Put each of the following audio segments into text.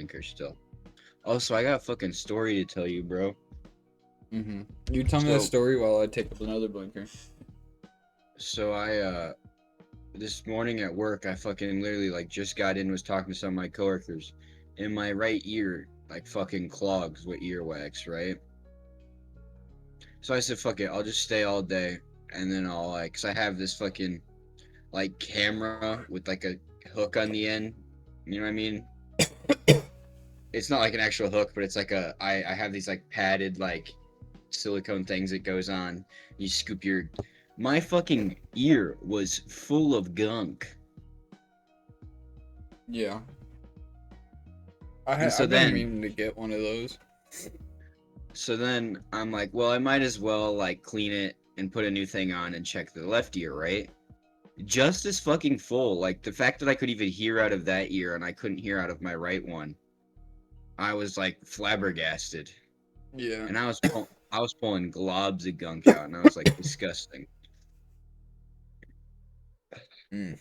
blinker still. Also, I got a fucking story to tell you, bro. You tell me the So- story while I take up another blinker. So I this morning at work, I fucking literally like just got in, was talking to some of my coworkers, and my right ear like fucking clogs with earwax, right? So I said, fuck it, I'll just stay all day, and then I'll like, cause I have this fucking like camera with like a hook on the end. You know what I mean? It's not like an actual hook, but it's like I have these like padded like silicone things that goes on. You scoop your. My fucking ear was full of gunk. Yeah. And so I've been then, meaning to get one of those. so then I'm like, well, I might as well like clean it and put a new thing on and check the left ear, right? Just as fucking full. Like the fact that I could even hear out of that ear and I couldn't hear out of my right one, I was like flabbergasted. Yeah. And I was pulling globs of gunk out, and I was like, disgusting. Mm.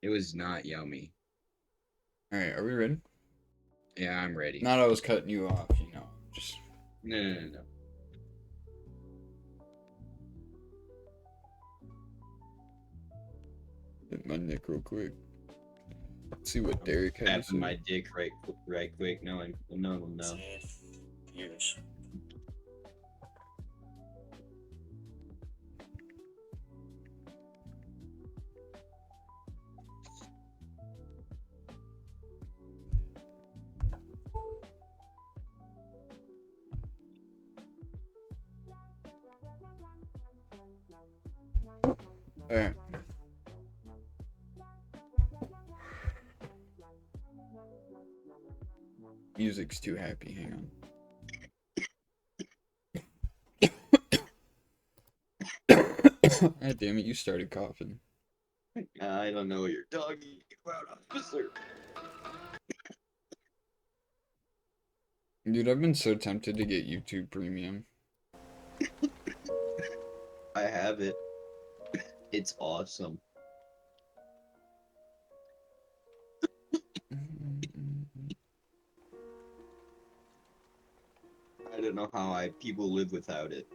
It was not yummy. Alright, are we ready? Yeah, I'm ready. Not I was cutting you off, you know. Just No. hit my neck real quick. Let's see what Derek had to Tapping say. my dick right quick. No one will know. Years. Alright. Music's too happy, hang on. God damn it, you started coughing. I don't know what you're talking about, officer. Dude, I've been so tempted to get YouTube Premium. I have it. It's awesome. I don't know how people live without it.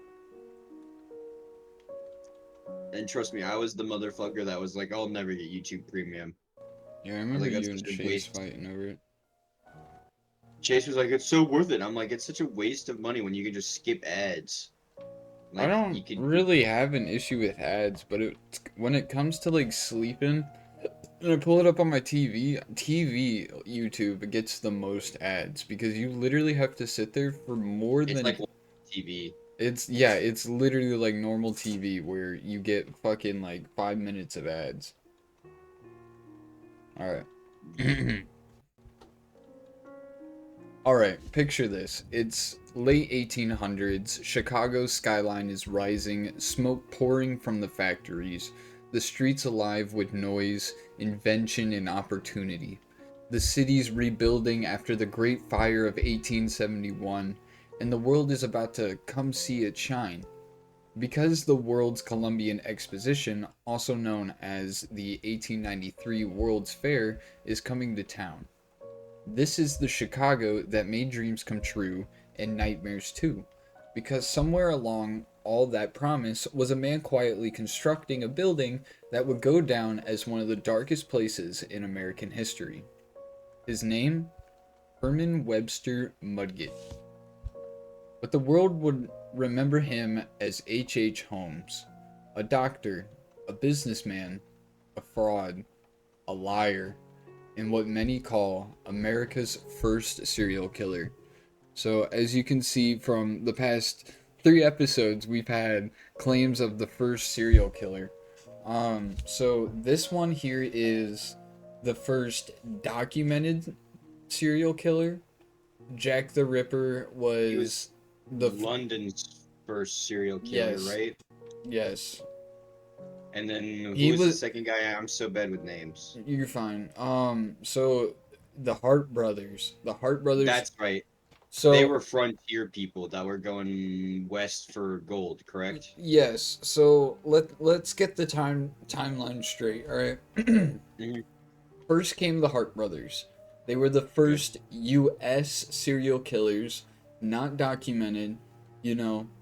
And trust me, I was the motherfucker that was like, I'll never get YouTube Premium. Yeah, I remember like, you that's and such a Chase waste. fighting over it. Chase was like, it's so worth it. I'm like, it's such a waste of money when you can just skip ads. I don't you could really have an issue with ads, but when it comes to like sleeping, and I pull it up on my TV YouTube gets the most ads because you literally have to sit there for more It's than like TV. it's literally like normal TV where you get fucking like 5 minutes of ads. All right. All right, picture this. It's late 1800s. Chicago's skyline is rising, smoke pouring from the factories. The streets alive with noise, invention, and opportunity. The city's rebuilding after the Great Fire of 1871, and the world is about to come see it shine. Because the World's Columbian Exposition, also known as the 1893 World's Fair, is coming to town. This is the Chicago that made dreams come true and nightmares too, because somewhere along all that promise was a man quietly constructing a building that would go down as one of the darkest places in American history. His name? Herman Webster Mudgett. But the world would remember him as H. Holmes, a doctor, a businessman, a fraud, a liar, and what many call America's first serial killer. So, as you can see from the past 3 episodes, we've had claims of the first serial killer. So this one here is the first documented serial killer. Jack the Ripper was the London's first serial killer, Yes. right? Yes. And then He who was the was- second guy? I'm so bad with names. You're fine. So the Hart brothers. The Hart brothers. That's right. so They were frontier people that were going west for gold, correct? Yes. So let's get the timeline straight. All right. Mhm. First came the Hart brothers. They were the Good. first U.S. serial killers, not documented,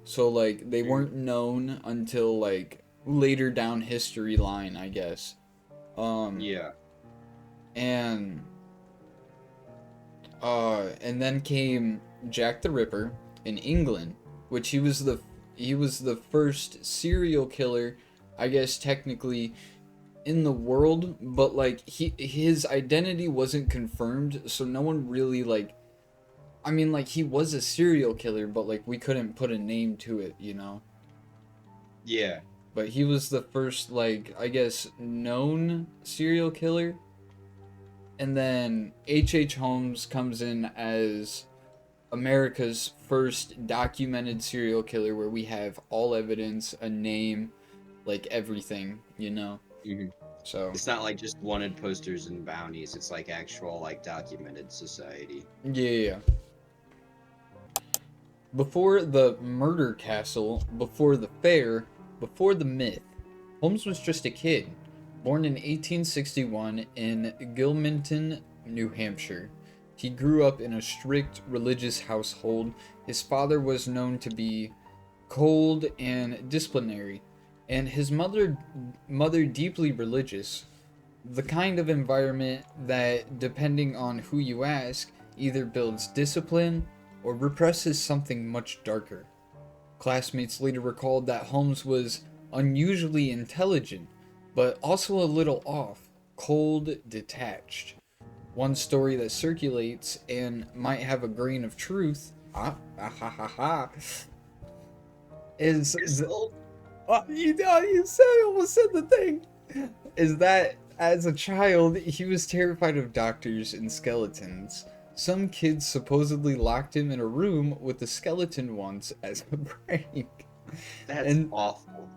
so like they Mhm. weren't known until like later down history line, I guess. Um, Yeah. and and then came Jack the Ripper in England, which he was the first serial killer, I guess technically in the world, but like his identity wasn't confirmed, so no one really like. I mean, like he was a serial killer, but like we couldn't put a name to it. Yeah. But he was the first, like, I guess, known serial killer. And then H.H. Holmes comes in as America's first documented serial killer where we have all evidence, a name, like everything. Hmm. So, It's not like just wanted posters and bounties. It's like actual like documented society. yeah, yeah, yeah. Before the murder castle, before the fair, before the myth, Holmes was just a kid, born in 1861 in Gilmanton, New Hampshire. He grew up in a strict religious household. His father was known to be cold and disciplinary, and his mother deeply religious. The kind of environment that, depending on who you ask, either builds discipline or represses something much darker. Classmates later recalled that Holmes was unusually intelligent, but also a little off, cold, detached. One story that circulates and might have a grain of truth, is you said almost said the thing, is that as a child he was terrified of doctors and skeletons. Some kids supposedly locked him in a room with a skeleton once as a prank. That's And awful.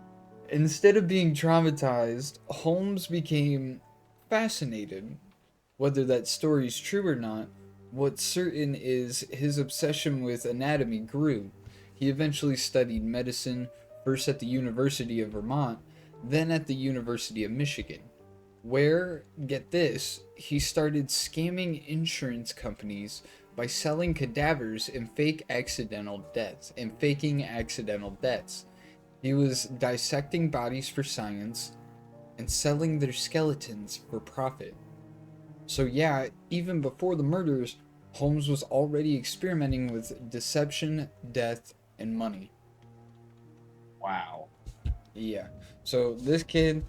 instead of being traumatized, Holmes became fascinated. Whether that story's true or not, what's certain is his obsession with anatomy grew. He eventually studied medicine, first at the University of Vermont, then at the University of Michigan, where, get this, he started scamming insurance companies by selling cadavers and faking accidental deaths. He was dissecting bodies for science and selling their skeletons for profit. So, yeah, even before the murders, Holmes was already experimenting with deception, death, and money. Wow. Yeah. So, this kid,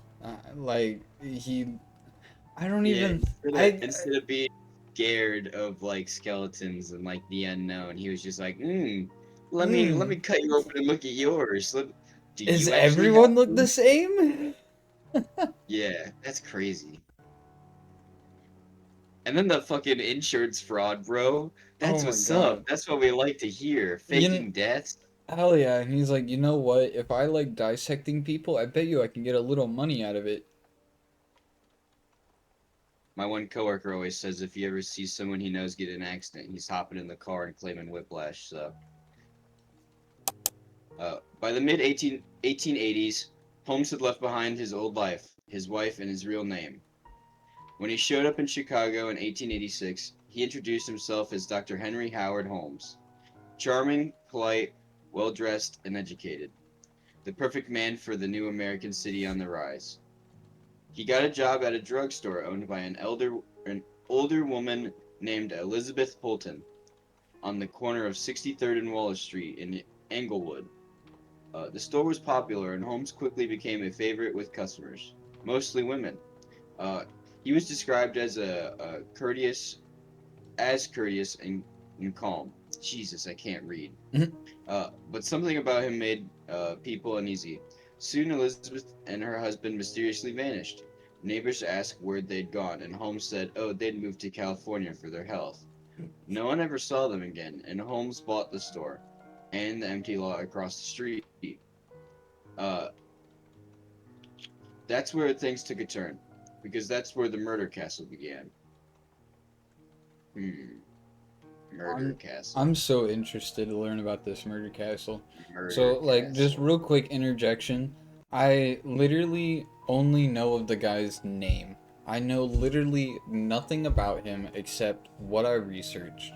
I don't Yeah. even. I. Instead of being scared of like skeletons and like the unknown, he was just like, let me Mm, cut you open and look at yours. Do is you actually have everyone look the them? same? Yeah, that's crazy. And then the fucking insurance fraud, bro. Oh That's my what's up. god. That's what we like to hear. You Faking deaths. Hell yeah. And he's like, you know what? If I like dissecting people, I bet you I can get a little money out of it. My one coworker always says if he ever sees someone he knows get in an accident, he's hopping in the car and claiming whiplash. So, by the mid 1880s, Holmes had left behind his old life, his wife, and his real name. When he showed up in Chicago in 1886, he introduced himself as Dr. Henry Howard Holmes. Charming, polite, well dressed, and educated. The perfect man for the new American city on the rise. He got a job at a drugstore owned by an older woman named Elizabeth Holton on the corner of 63rd and Wallace Street in Englewood. The store was popular, and Holmes quickly became a favorite with customers, mostly women. Uh, he was described as courteous and calm. Jesus, I can't read. But something about him made people uneasy. Soon, Elizabeth and her husband mysteriously vanished. Neighbors asked where they'd gone, and Holmes said, "Oh, they'd moved to California for their health." No one ever saw them again, and Holmes bought the store and the empty lot across the street. Uh, that's where things took a turn, because that's where the murder castle began. Hmm, murder I'm castle, I'm so interested to learn about this murder castle. murder So, like, just castle. real quick interjection. I literally only know of the guy's name. I know literally nothing about him except what I researched.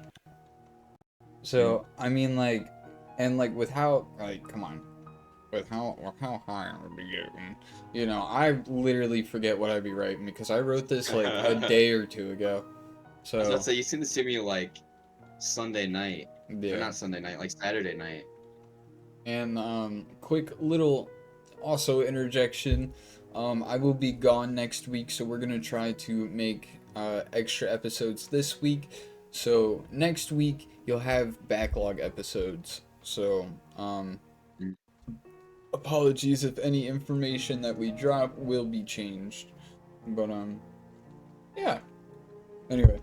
So, I mean, like, and like with how, like, come on, with how high I would be getting, you know, I literally forget what I'd be writing because I wrote this like a I day or two ago. was about So, to say, you sent this to me like Sunday night. Or yeah. not Sunday night, like Saturday night. And quick little also interjection. I will be gone next week, so we're gonna try to make extra episodes this week. So next week you'll have backlog episodes. So Mm. apologies if any information that we drop will be changed. But yeah. Anyway.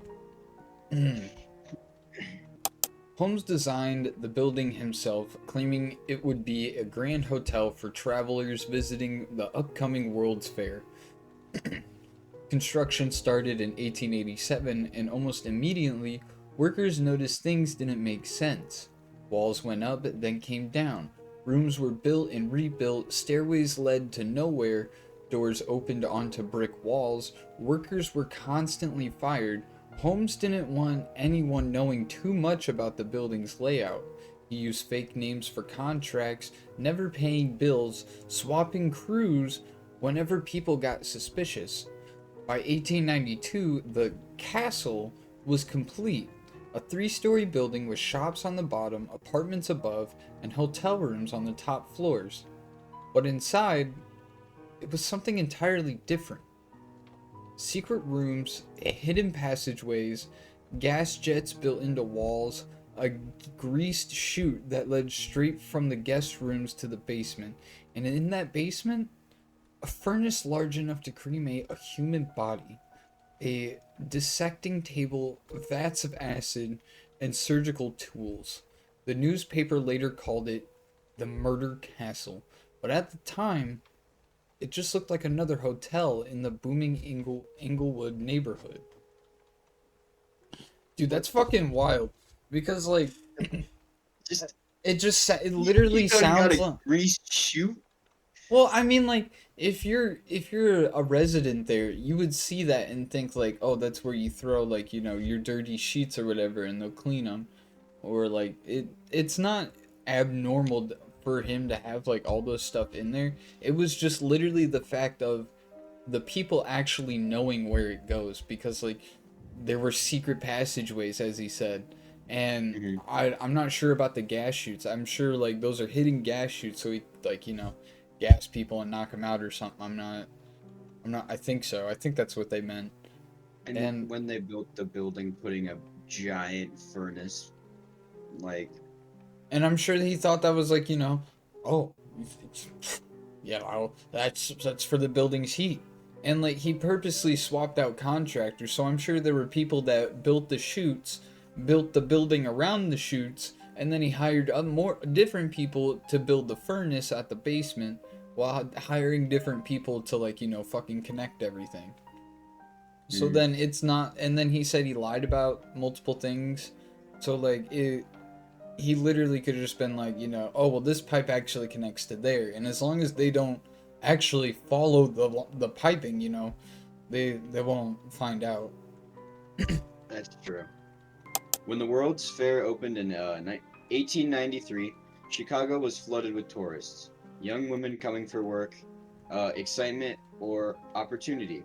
Holmes designed the building himself, claiming it would be a grand hotel for travelers visiting the upcoming World's Fair. Construction started in 1887, and almost immediately, workers noticed things didn't make sense. Walls went up, then came down. Rooms were built and rebuilt, stairways led to nowhere, doors opened onto brick walls, workers were constantly fired. Holmes didn't want anyone knowing too much about the building's layout. He used fake names for contracts, never paying bills, swapping crews whenever people got suspicious. By 1892, the castle was complete. A three-story building with shops on the bottom, apartments above, and hotel rooms on the top floors. But inside, it was something entirely different. Secret rooms, hidden passageways, gas jets built into walls, a greased chute that led straight from the guest rooms to the basement. And in that basement, a furnace large enough to cremate a human body, a dissecting table, vats of acid, and surgical tools. The newspaper later called it the Murder Castle, but at the time, it just looked like another hotel in the booming Inglewood neighborhood. Dude, that's fucking wild. Because like, Just it you literally thought you got sounds a like. grease shoot? Well, I mean, like if you're a resident there, you would see that and think like, oh, that's where you throw like your dirty sheets or whatever, and they'll clean them, or like it's not abnormal for him to have like all those stuff in there. It was just literally the fact of the people actually knowing where it goes because like there were secret passageways, as he said. And Mhm. I'm not sure about the gas chutes. I'm sure like those are hidden gas chutes, so he like gas people and knock them out or something. I'm not. I think so. I think that's what they meant. And And when they built the building, putting a giant furnace, like, I'm sure that he thought that was like oh, yeah, well, that's for the building's heat. And like he purposely swapped out contractors, so I'm sure there were people that built the chutes, built the building around the chutes, and then he hired more different people to build the furnace at the basement, while hiring different people to like fucking connect everything. So mm, then it's not, and then he said he lied about multiple things. So like he literally could have just been like, oh well, this pipe actually connects to there, and as long as they don't actually follow the piping, they won't find out. that's true. When the World's Fair opened in 1893, Chicago was flooded with tourists, young women coming for work, excitement, or opportunity.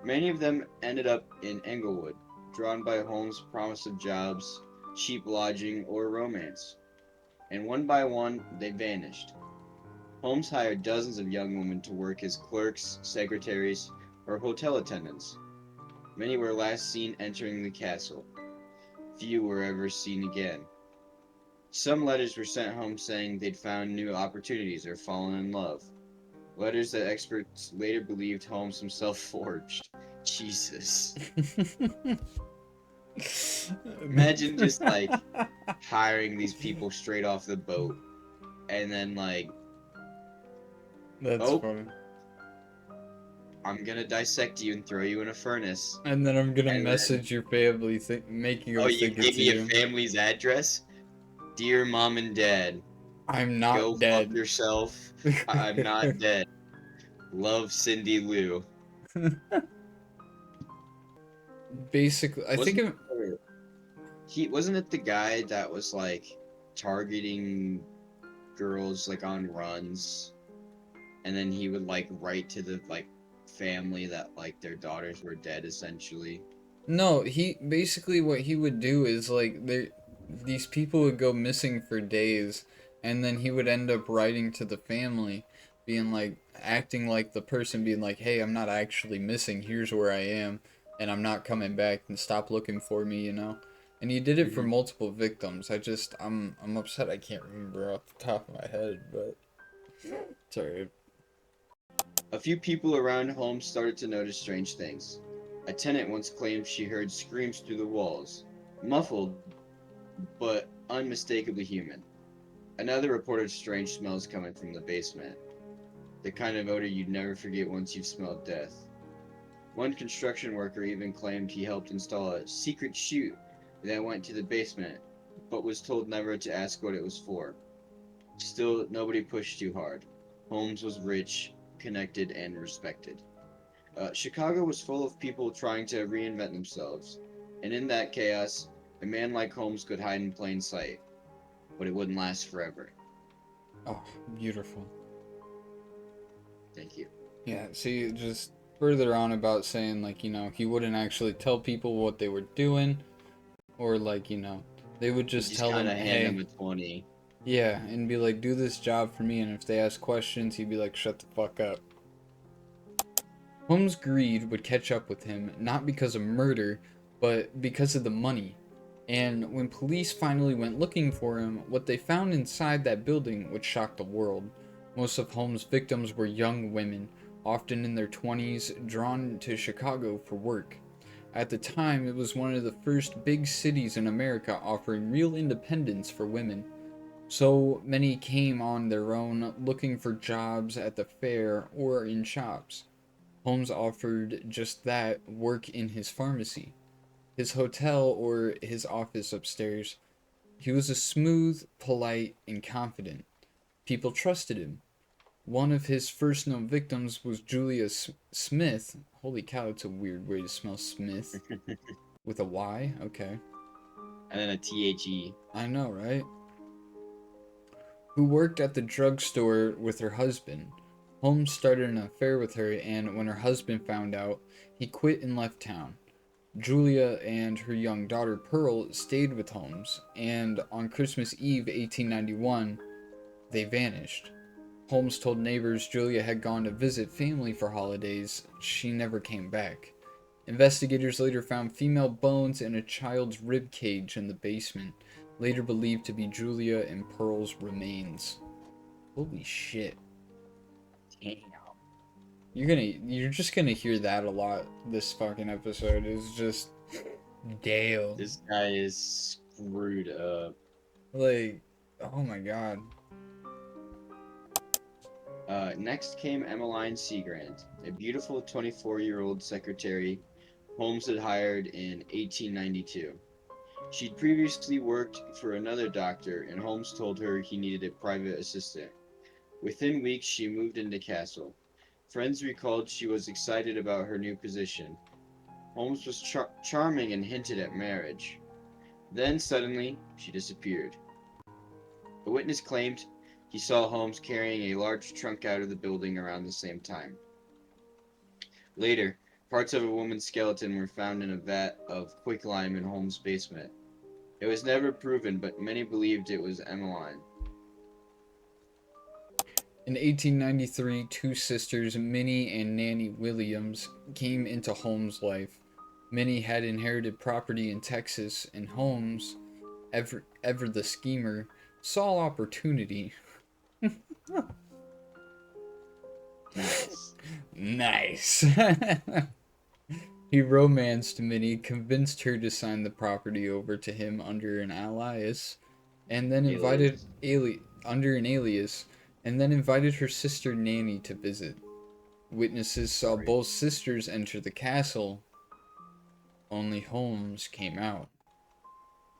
Many of them ended up in Englewood, drawn by Holmes' promise of jobs, cheap lodging, or romance. And one by one, they vanished. Holmes hired dozens of young women to work as clerks, secretaries, or hotel attendants. Many were last seen entering the castle. Few were ever seen again. Some letters were sent home saying they'd found new opportunities or fallen in love. Letters that experts later believed Holmes himself forged. Jesus. Imagine just like hiring these people straight off the boat and then like, That's oh, funny. I'm gonna dissect you and throw you in a furnace. And then I'm gonna And then, message your family, making oh, them you think gave it's me a you. family's address? Dear mom and dad, I'm go not fuck dead. yourself. I'm not dead. Love, Cindy Lou. basically, I think Wasn't it, he wasn't it the guy that was like targeting girls like on runs, and then he would like write to the like family that like their daughters were dead essentially. no, he basically what he would do is like these people would go missing for days, and then he would end up writing to the family, being like acting like the person being like, "Hey, I'm not actually missing. Here's where I am, and I'm not coming back. And stop looking for me," you know. And he did it for Mhm. multiple victims. I'm upset I can't remember off the top of my head, but sorry. A few people around Holmes started to notice strange things. A tenant once claimed she heard screams through the walls, muffled but unmistakably human. Another reported strange smells coming from the basement, the kind of odor you'd never forget once you've smelled death. One construction worker even claimed he helped install a secret chute that went to the basement, but was told never to ask what it was for. Still, nobody pushed too hard. Holmes was rich, connected, and respected. Chicago was full of people trying to reinvent themselves, and in that chaos, a man like Holmes could hide in plain sight, but it wouldn't last forever. Oh, beautiful. Thank you. Yeah, see, just further on about saying, like, he wouldn't actually tell people what they were doing, or, like, they would You just just tell kind him, of hand hey, him a 20. yeah, and be like, do this job for me, and if they ask questions, he'd be like, shut the fuck up. Holmes' greed would catch up with him, not because of murder, but because of the money. And when police finally went looking for him, what they found inside that building would shock the world. Most of Holmes' victims were young women, often in their 20s, drawn to Chicago for work. At the time, it was one of the first big cities in America offering real independence for women. So many came on their own, looking for jobs at the fair or in shops. Holmes offered just that, work in his pharmacy, his hotel, or his office upstairs. He was a smooth, polite, and confident. People trusted him. One of his first known victims was Julia Smith. Holy cow, it's a weird way to spell Smith. With a Y? Okay. And then a THE. I know, right? Who worked at the drugstore with her husband. Holmes started an affair with her, and when her husband found out, he quit and left town. Julia and her young daughter Pearl stayed with Holmes, and on Christmas Eve 1891, they vanished. Holmes told neighbors Julia had gone to visit family for holidays. She never came back. Investigators later found female bones in a child's rib cage in the basement, later believed to be Julia and Pearl's remains. Holy shit. Damn. You're just gonna hear that a lot this fucking episode. Is just damn. This guy is screwed up. Like, oh my god. Next came Emmeline Seagrand, a beautiful 24-year-old secretary Holmes had hired in 1892. She'd previously worked for another doctor, and Holmes told her he needed a private assistant. Within weeks, she moved into Castle. Friends recalled she was excited about her new position. Holmes was charming and hinted at marriage. Then, suddenly, she disappeared. A witness claimed he saw Holmes carrying a large trunk out of the building around the same time. Later, parts of a woman's skeleton were found in a vat of quicklime in Holmes' basement. It was never proven, but many believed it was Emmeline. In 1893, two sisters, Minnie and Nanny Williams, came into Holmes' life. Minnie had inherited property in Texas, and Holmes, ever the schemer, saw opportunity. Nice. Nice. He romanced Minnie, convinced her to sign the property over to him under an alias, and then invited Alias. under an alias, and then invited her sister Nanny to visit. Witnesses saw Sorry. both sisters enter the castle. Only Holmes came out.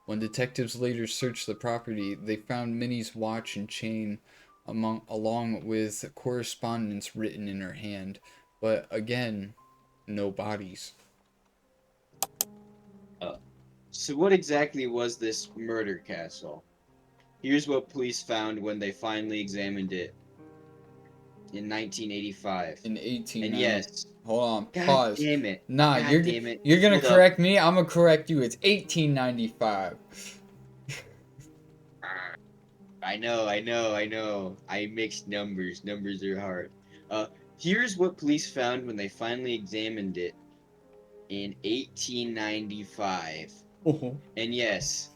When detectives later searched the property, they found Minnie's watch and chain along with correspondence written in her hand, but again, no bodies. So what exactly was this murder castle? Here's what police found when they finally examined it in 1985. In And 1890. yes, Hold on, god pause. damn it. Nah, God damn it. you're gonna Hold up. correct me. I'm gonna correct you. It's 1895. I know. I mixed numbers. Numbers are hard. Uh, Here's what police found when they finally examined it in 1895. Oh, And yes,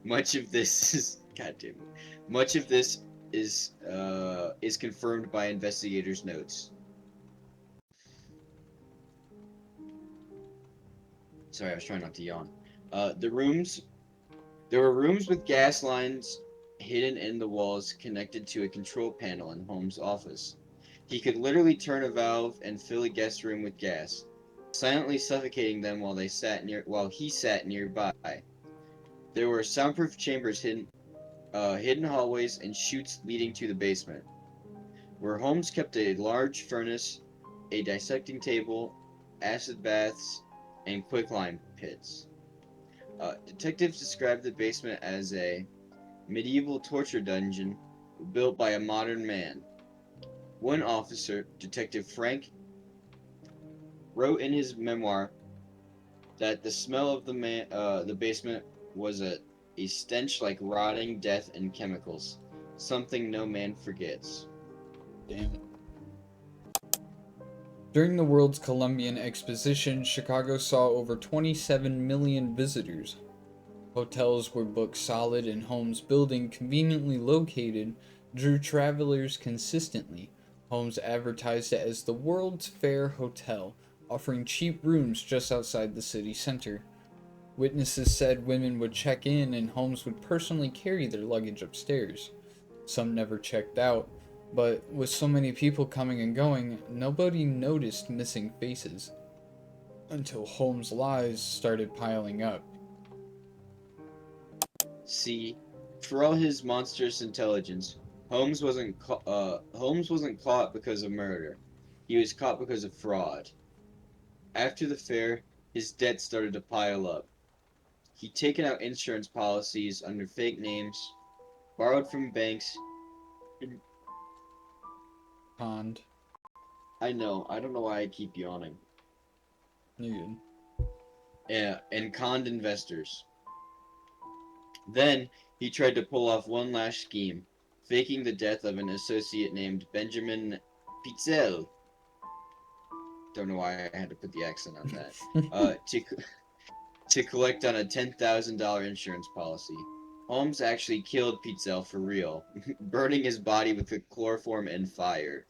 much of this is god damn it. Much of this is confirmed by investigators' notes. Sorry, I was trying not to yawn. The rooms There were rooms with gas lines hidden in the walls connected to a control panel in Holmes' office. He could literally turn a valve and fill a guest room with gas, silently suffocating them while he sat nearby. There were soundproof chambers hidden hallways and chutes leading to the basement, where Holmes kept a large furnace, a dissecting table, acid baths, and quicklime pits. Detectives described the basement as a medieval torture dungeon built by a modern man. One officer, Detective Frank, wrote in his memoir that the smell of the basement was a stench like rotting death and chemicals, something no man forgets. damn. During the World's Columbian Exposition, Chicago saw over 27 million visitors. Hotels were booked solid, and Holmes' building, conveniently located, drew travelers consistently. Holmes advertised it as the World's Fair Hotel, offering cheap rooms just outside the city center. Witnesses said women would check in and Holmes would personally carry their luggage upstairs. Some never checked out, but with so many people coming and going, nobody noticed missing faces until Holmes' lies started piling up. See, for all his monstrous intelligence, Holmes wasn't caught because of murder. He was caught because of fraud. After the fair, his debt started to pile up. He'd taken out insurance policies under fake names, borrowed from banks. and- Pond. I know, I don't know why I keep yawning. You're good. Yeah, and conned investors. Then he tried to pull off one last scheme, faking the death of an associate named Benjamin Pitzel. Don't know why I had to put the accent on that. Uh, to to collect on a $10,000 insurance policy. Holmes actually killed Pitzel for real, burning his body with chloroform and fire.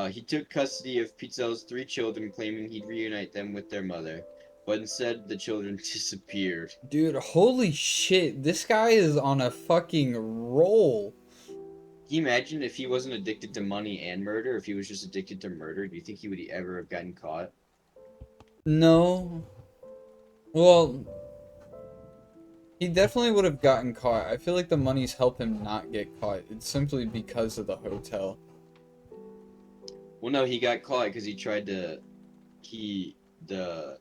He took custody of Pitzel's three children, claiming he'd reunite them with their mother, but instead the children disappeared. Dude, holy shit, this guy is on a fucking roll. Can you imagine if he wasn't addicted to money and murder, if he was just addicted to murder? Do you think he would ever have gotten caught? No. Well, he definitely would have gotten caught. I feel like the money's helped him not get caught. It's simply because of the hotel. Well, no, he got caught because he tried to. He the,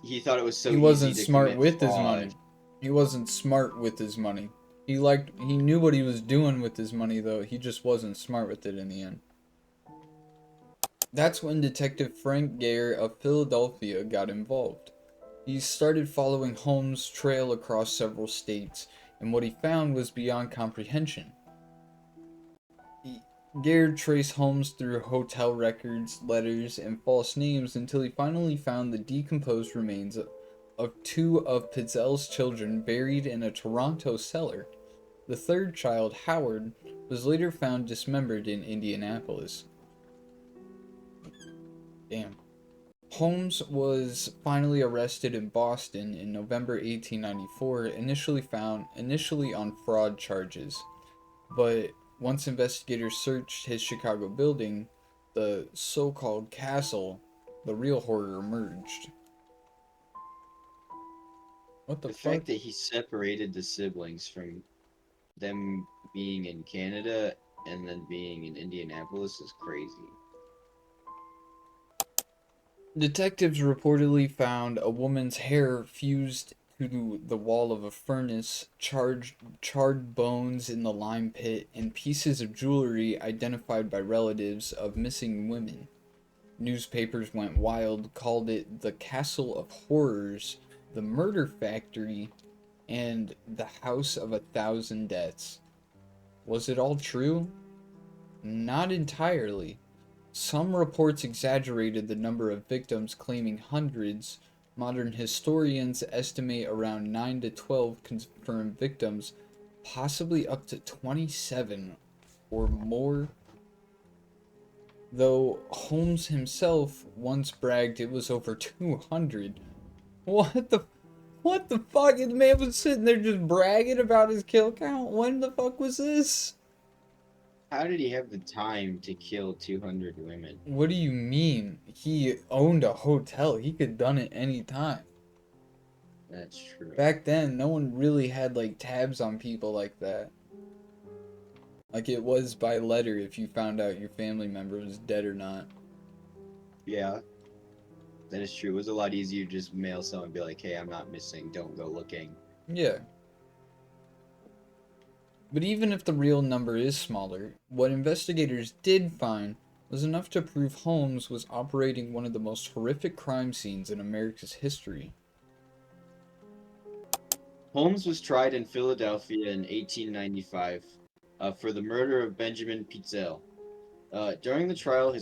he thought it was so He easy wasn't to smart commit with his money. fraud. He wasn't smart with his money. He knew what he was doing with his money though. He just wasn't smart with it in the end. That's when Detective Frank Gare of Philadelphia got involved. He started following Holmes' trail across several states, and what he found was beyond comprehension. Gare traced Holmes through hotel records, letters, and false names until he finally found the decomposed remains of two of Pitzel's children buried in a Toronto cellar. The third child, Howard, was later found dismembered in Indianapolis. Damn. Holmes was finally arrested in Boston in November 1894, initially on fraud charges. But once investigators searched his Chicago building, the so-called castle, the real horror emerged. What the The fuck? fact that he separated the siblings from them being in Canada and then being in Indianapolis is crazy. Detectives reportedly found a woman's hair fused to the wall of a furnace, charred bones in the lime pit, and pieces of jewelry identified by relatives of missing women. Newspapers went wild, called it the Castle of Horrors, the Murder Factory, and the House of 1,000 Deaths. Was it all true? Not entirely. Some reports exaggerated the number of victims, claiming hundreds. Modern historians estimate around 9 to 12 confirmed victims, possibly up to 27 or more, though Holmes himself once bragged it was over 200. What the what the fuck? The man was sitting there just bragging about his kill count. When the fuck was this? How did he have the time to kill 200 women? What do you mean? He owned a hotel. He could done it any time. That's true. Back then, no one really had like tabs on people like that. Like it was by letter if you found out your family member was dead or not. Yeah, that is true. It was a lot easier to just mail someone and be like, hey, I'm not missing. Don't go looking. Yeah. But even if the real number is smaller, what investigators did find was enough to prove Holmes was operating one of the most horrific crime scenes in America's history. Holmes was tried in Philadelphia in 1895 for the murder of Benjamin Pizzel. During the trial,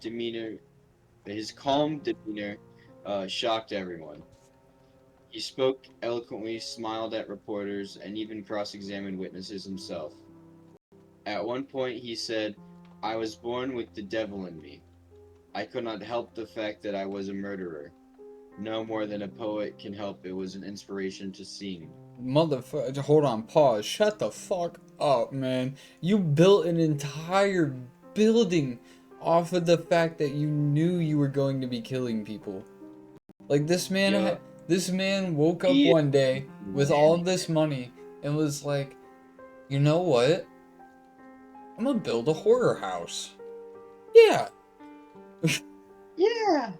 demeanor, his calm demeanor, shocked everyone. He spoke eloquently, smiled at reporters, and even cross-examined witnesses himself. At one point, he said, "I was born with the devil in me. I could not help the fact that I was a murderer. No more than a poet can help. It was an inspiration to sing." Motherfucker, hold on, pause. Shut the fuck up, man. You built an entire building off of the fact that you knew you were going to be killing people. Like Yeah, this man woke up he one day with all planning this it. money and was like, "You know what? I'm gonna build a horror house." Yeah. Yeah.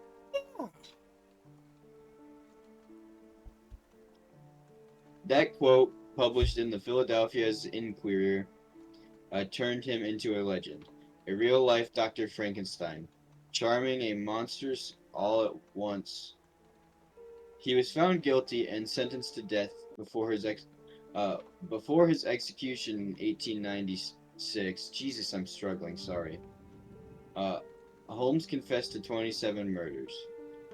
That quote, published in the Philadelphia's Inquirer, turned him into a legend, a real-life Dr. Frankenstein, charming and monstrous all at once. He was found guilty and sentenced to death uh, before his execution in 1896. Jesus, I'm struggling. Sorry. Uh, Holmes confessed to 27 murders,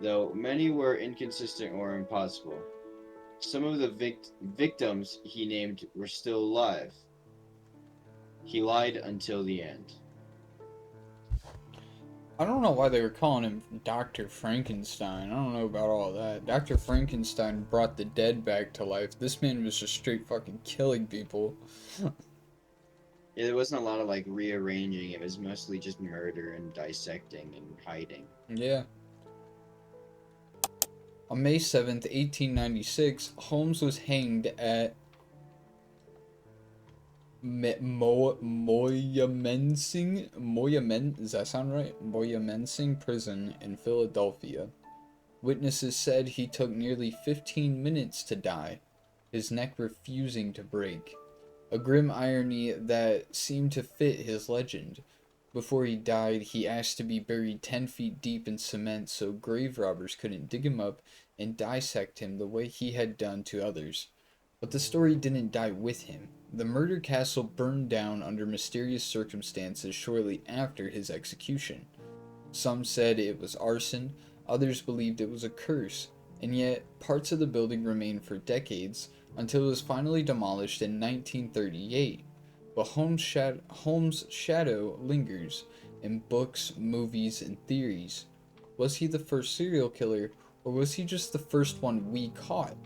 though many were inconsistent or impossible. Some of the victims he named were still alive. He lied until the end. I don't know why they were calling him Dr. Frankenstein. I don't know about all that. Dr. Frankenstein brought the dead back to life. This man was just straight fucking killing people. Yeah, there wasn't a lot of like rearranging. It was mostly just murder and dissecting and hiding. Yeah. On May 7th, 1896, Holmes was hanged at does that sound right? Moyamensing Prison in Philadelphia. Witnesses said he took nearly 15 minutes to die, his neck refusing to break. A grim irony that seemed to fit his legend. Before he died, he asked to be buried 10 feet deep in cement so grave robbers couldn't dig him up and dissect him the way he had done to others. But the story didn't die with him. The murder castle burned down under mysterious circumstances shortly after his execution. Some said it was arson, others believed it was a curse, and yet parts of the building remained for decades until it was finally demolished in 1938. But Holmes' shadow lingers in books, movies, and theories. Was he the first serial killer, or was he just the first one we caught?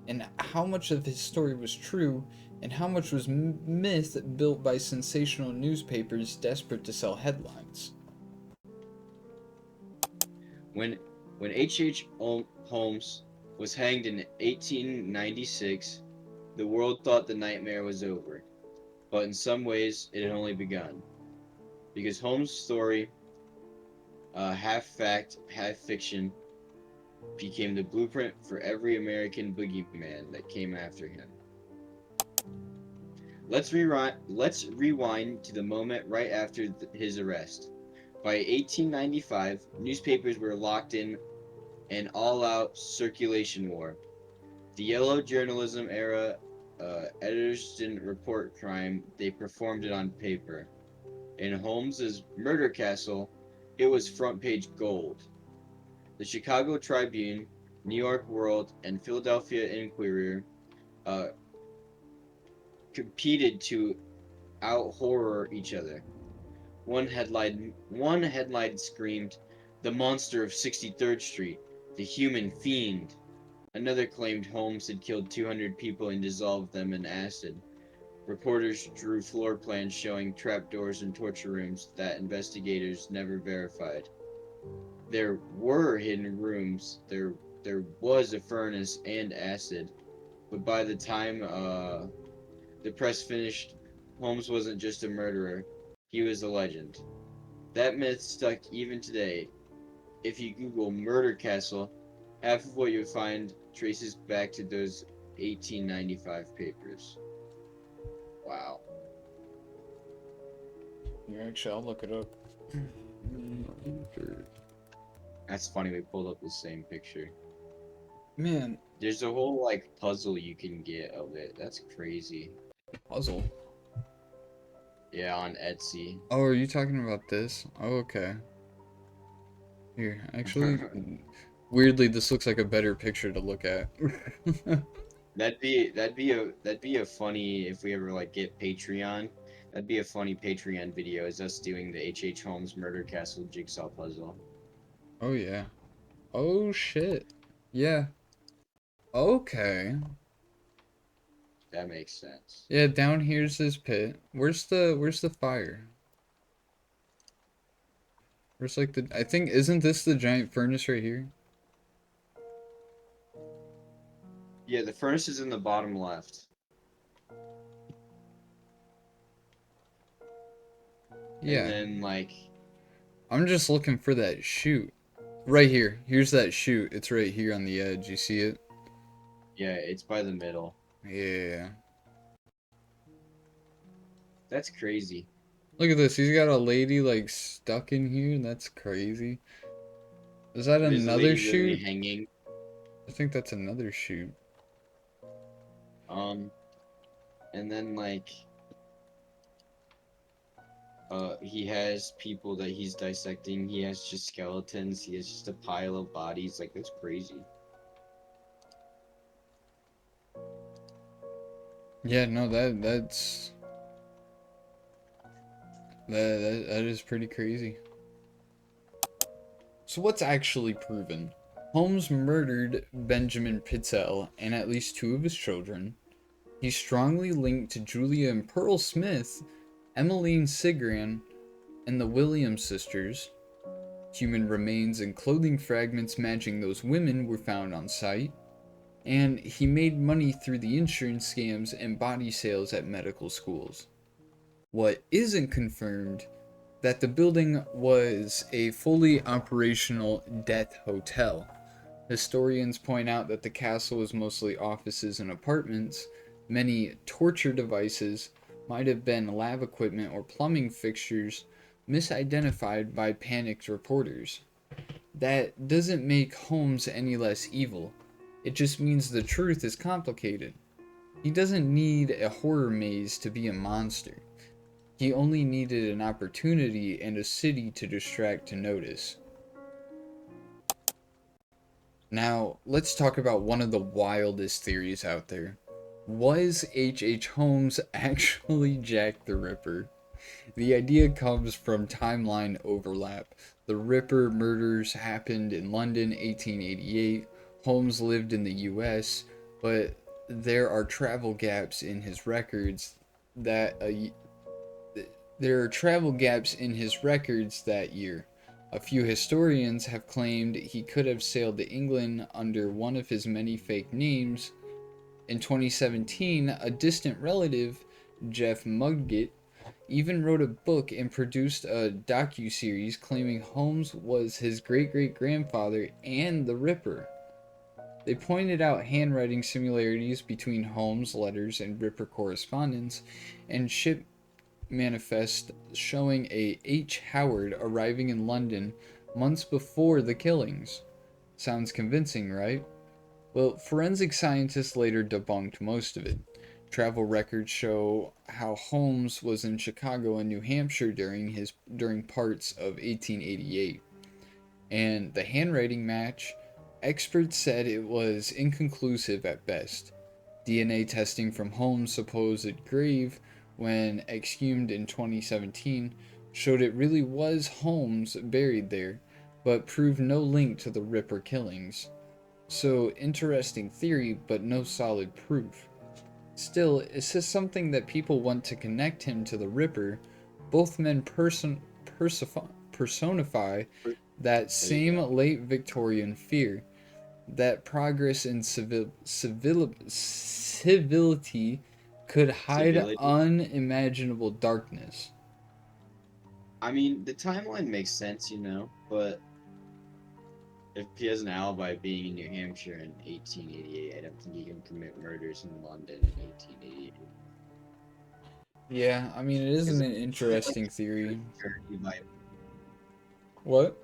And how much of his story was true, and how much was myth built by sensational newspapers desperate to sell headlines? When when H. Holmes was hanged in 1896, the world thought the nightmare was over, but in some ways it had only begun. Because Holmes' story half fact, half fiction, became the blueprint for every American boogeyman that came after him. Let's rewind to the moment right after his arrest. By 1895, newspapers were locked in an all-out circulation war. The yellow journalism era, editors didn't report crime; they performed it on paper. In Holmes's Murder Castle, it was front-page gold. The Chicago Tribune, New York World, and Philadelphia Inquirer uh, competed to out-horror each other. One headline screamed, "The monster of 63rd Street, the human fiend." Another claimed Holmes had killed 200 people and dissolved them in acid. Reporters drew floor plans showing trapdoors and torture rooms that investigators never verified. There were hidden rooms. There was a furnace and acid, but by the time the press finished, Holmes wasn't just a murderer; he was a legend. That myth stuck even today. If you Google "murder castle," half of what you'll find traces back to those 1895 papers. Wow. Yeah, actually, I'll look it up. That's funny, we pulled up the same picture. Man, There's a whole like puzzle you can get of it. That's crazy. puzzle. Yeah, on Etsy. Oh, are you talking about this? Oh, okay. Here, actually, weirdly, this looks like a better picture to look at. That'd be a funny if we ever like get Patreon. That'd be a funny Patreon video is us doing the H.H. Holmes Murder Castle jigsaw puzzle. Oh, yeah. Oh, shit. Yeah. Okay. That makes sense. Yeah, down here's this pit. Where's the fire? Where's like the I think isn't this the giant furnace right here? Yeah, the furnace is in the bottom left. And Yeah. then like I'm just looking for that chute. Right here. Here's that chute. It's right here on the edge. You see it? yeah, it's by the middle. Yeah. That's crazy. Look at this. He's got a lady like stuck in here. That's crazy. Is that There's a another lady literally chute? hanging. I think that's another chute. Um and then like he has people that he's dissecting. He has just skeletons. He has just a pile of bodies. Like that's crazy. Yeah, no, that is pretty crazy. So what's actually proven? Holmes murdered Benjamin Pitzel and at least two of his children. He's strongly linked to Julia and Pearl Smith, Emmeline Sigran, and the Williams sisters. Human remains and clothing fragments matching those women were found on site. And he made money through the insurance scams and body sales at medical schools. What isn't confirmed that the building was a fully operational death hotel. Historians point out that the castle was mostly offices and apartments. Many torture devices might have been lab equipment or plumbing fixtures misidentified by panicked reporters. That doesn't make Holmes any less evil. It just means the truth is complicated. He doesn't need a horror maze to be a monster. He only needed an opportunity and a city to distract to notice. Now, let's talk about one of the wildest theories out there. Was H.H. Holmes actually Jack the Ripper? The idea comes from timeline overlap. The Ripper murders happened in London 1888. Holmes lived in the US, but there are travel gaps in his records that year. A few historians have claimed he could have sailed to England under one of his many fake names. In 2017, a distant relative, Jeff Mudgett, even wrote a book and produced a docu-series claiming Holmes was his great-great-grandfather and the Ripper. They pointed out handwriting similarities between Holmes' letters and Ripper correspondence, and ship manifest showing a H. Howard arriving in London months before the killings. Sounds convincing, right? Well, forensic scientists later debunked most of it. Travel records show how Holmes was in Chicago and New Hampshire during parts of 1888. And the handwriting match, experts said it was inconclusive at best. DNA testing from Holmes' supposed grave, when exhumed in 2017, showed it really was Holmes buried there, but proved no link to the Ripper killings. So, interesting theory, but no solid proof. Still, it's just something that people want to connect him to the Ripper. Both men personify that same late Victorian fear, that progress in civility could hide unimaginable darkness. I mean, the timeline makes sense, but if he has an alibi being in New Hampshire in 1888, I don't think he can commit murders in London in 1888. Yeah, I mean, it is an interesting theory. What?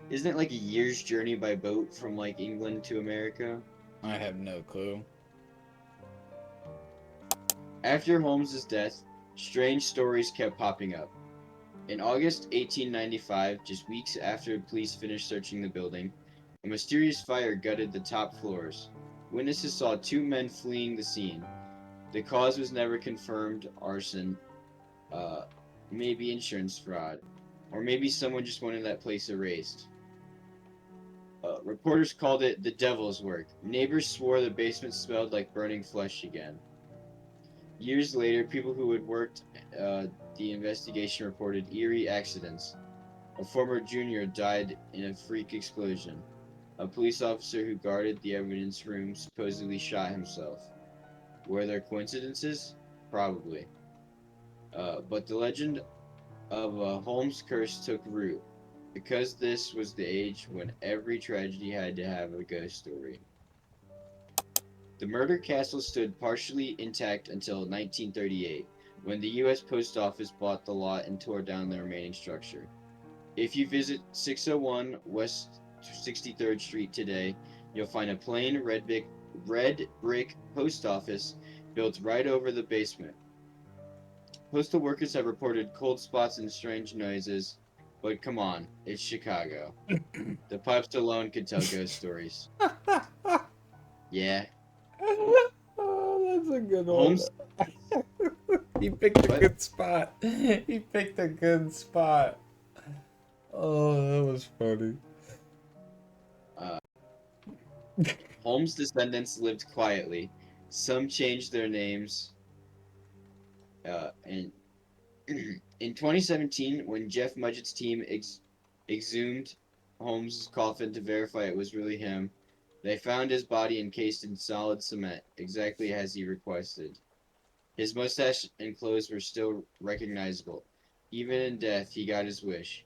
Isn't it like a year's journey by boat from like England to America? I have no clue. After Holmes's death, strange stories kept popping up. In August 1895, just weeks after police finished searching the building, a mysterious fire gutted the top floors. Witnesses saw two men fleeing the scene. The cause was never confirmed: arson, maybe insurance fraud, or maybe someone just wanted that place erased. Reporters called it the devil's work. Neighbors swore the basement smelled like burning flesh again. Years later, people who had worked the investigation reported eerie accidents. A former junior died in a freak explosion. A police officer who guarded the evidence room supposedly shot himself. Were there coincidences? Probably. But the legend of Holmes' curse took root, because this was the age when every tragedy had to have a ghost story. The murder castle stood partially intact until 1938, when the U.S. Post Office bought the lot and tore down the remaining structure. If you visit 601 West 63rd Street today, you'll find a plain red brick post office built right over the basement. Postal workers have reported cold spots and strange noises, but come on, it's Chicago. The pipes alone could tell ghost stories. Yeah. Oh, that's a good one. Holmes. He picked a good spot. He picked a good spot. Oh, that was funny. Holmes' descendants lived quietly. Some changed their names. And in 2017, when Jeff Mudgett's team exhumed Holmes' coffin to verify it was really him, they found his body encased in solid cement, exactly as he requested. His mustache and clothes were still recognizable. Even in death, he got his wish.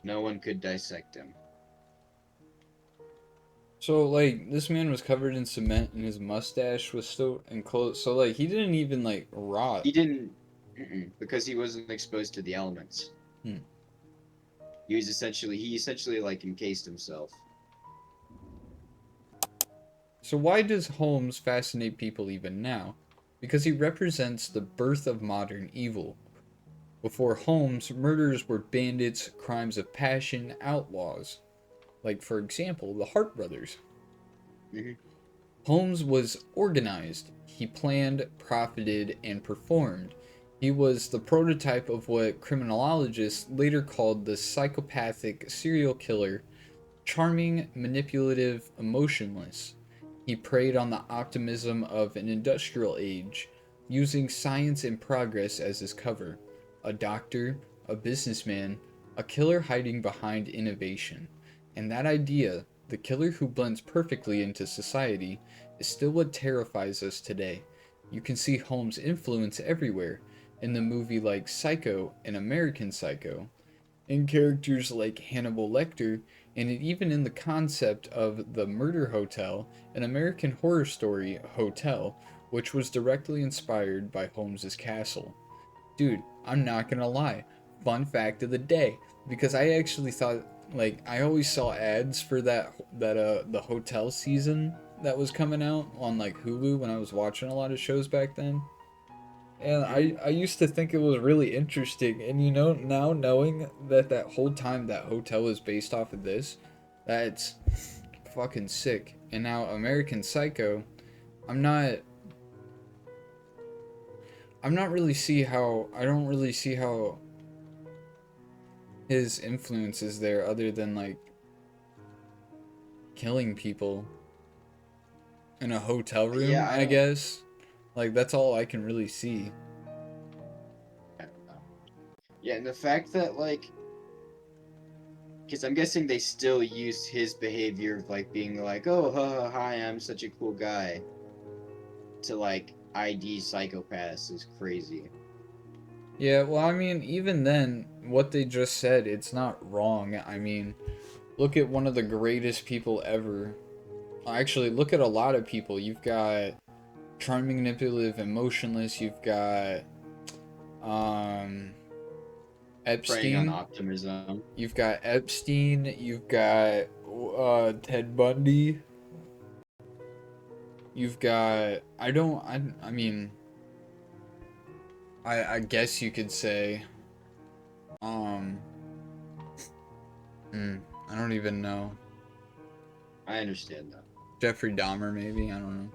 No one could dissect him. So, like, this man was covered in cement and his mustache was still enclosed. So, like, he didn't even, like, rot. He didn't, because he wasn't exposed to the elements. He essentially, like, encased himself. So why does Holmes fascinate people even now? Because he represents the birth of modern evil. Before Holmes, murders were bandits, crimes of passion, outlaws. Like, for example, the Hart brothers. Holmes was organized. He planned, profited, and performed. He was the prototype of what criminologists later called the psychopathic serial killer: charming, manipulative, emotionless. He preyed on the optimism of an industrial age, using science and progress as his cover. A doctor, a businessman, a killer hiding behind innovation. And that idea, the killer who blends perfectly into society, is still what terrifies us today. You can see Holmes' influence everywhere. in the movie like Psycho and American Psycho, in characters like Hannibal Lecter, and even in the concept of the murder hotel, an American Horror Story hotel, which was directly inspired by Holmes's castle. Dude, I'm not gonna lie. Fun fact of the day, because I actually thought, like, I always saw ads for the hotel season that was coming out on like Hulu when I was watching a lot of shows back then. And I used to think it was really interesting. And you know, now knowing that that whole time that hotel is based off of this, that's fucking sick. And now American Psycho, I'm not I'm not really see how I don't really see how his influence is there other than like killing people in a hotel room, Yeah, I I don't. guess. Like that's all I can really see. I don't know. Yeah, and the fact that like, because I'm guessing they still use his behavior of like being like, oh, hi, I'm such a cool guy, to like ID psychopaths is crazy. Yeah, well, I mean, even then, what they just said, it's not wrong. I mean, look at one of the greatest people ever. Actually, look at a lot of people. You've got charming, manipulative, emotionless. You've got um Preying on Epstein. optimism. You've got Epstein. You've got Ted Bundy. You've got I mean I guess you could say um I don't even know. I understand that. Jeffrey Dahmer maybe, I don't know.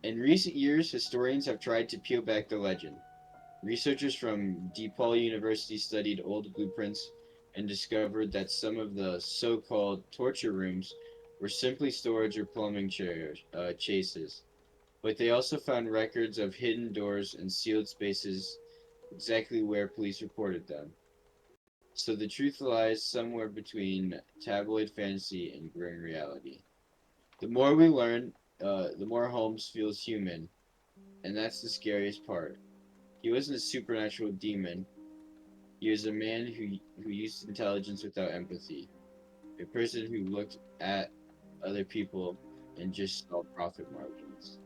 In recent years, historians have tried to peel back the legend. Researchers from DePaul University studied old blueprints and discovered that some of the so-called torture rooms were simply storage or plumbing chases. But they also found records of hidden doors and sealed spaces exactly where police reported them. So the truth lies somewhere between tabloid fantasy and grim reality. The more we learn, the more Holmes feels human, and that's the scariest part. He wasn't a supernatural demon. He was a man who used intelligence without empathy, a person who looked at other people and just saw profit margins.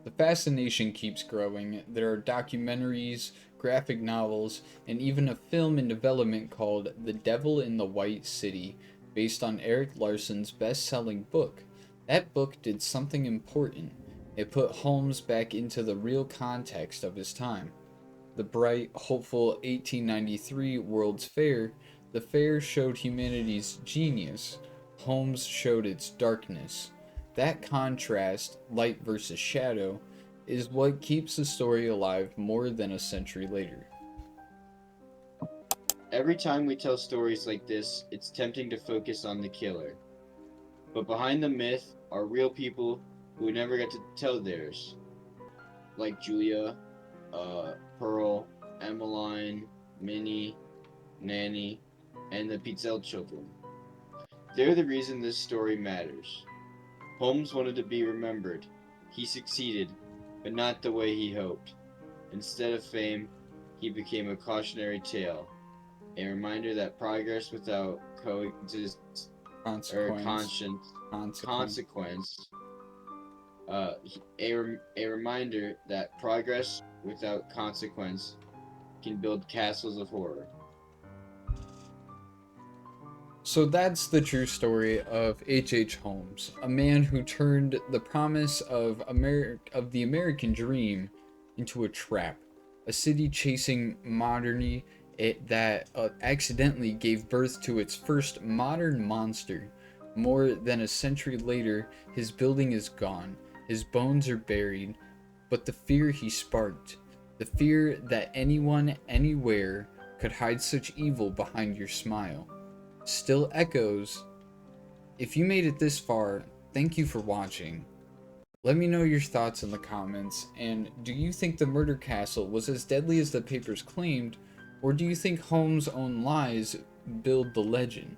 The fascination keeps growing. There are documentaries, graphic novels, and even a film in development called The Devil in the White City, based on Eric Larson's best selling book. That book did something important. It put Holmes back into the real context of his time. The bright, hopeful 1893 World's Fair, the fair showed humanity's genius. Holmes showed its darkness. That contrast, light versus shadow, is what keeps the story alive more than a century later. Every time we tell stories like this, it's tempting to focus on the killer. But behind the myth are real people who never got to tell theirs, like Julia, Pearl, Emmeline, Minnie, Nanny, and the Pitzel children. They're the reason this story matters. Holmes wanted to be remembered. He succeeded, but not the way he hoped. Instead of fame, he became a cautionary tale, a reminder that progress without coexist or Consequence. Consequence. consequence, uh, a reminder that progress without consequence can build castles of horror. So that's the true story of H. Holmes, a man who turned the promise of the American dream into a trap, a city chasing modernity that accidentally gave birth to its first modern monster. More than a century later, his building is gone, his bones are buried, but the fear he sparked, the fear that anyone, anywhere, could hide such evil behind your smile, still echoes. If you made it this far, thank you for watching. Let me know your thoughts in the comments, and do you think the murder castle was as deadly as the papers claimed, or do you think Holmes' own lies build the legend?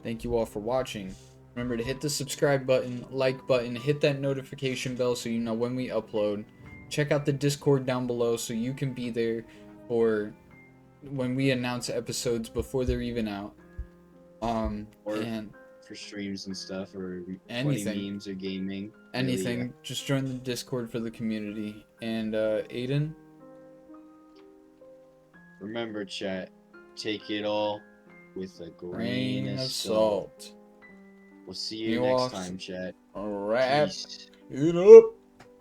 Thank you all for watching. Remember to hit the subscribe button, like button, hit that notification bell so you know when we upload. Check out the Discord down below so you can be there for when we announce episodes before they're even out. Or And for streams and stuff, or funny anything. memes or gaming. Anything. Really, Just join the Discord for the community. And Aiden? remember, chat, take it all with a grain Grain of of salt. salt. We'll see you next Ewoks. time, chat. Wrap Peace. it up.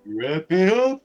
Wrap it up.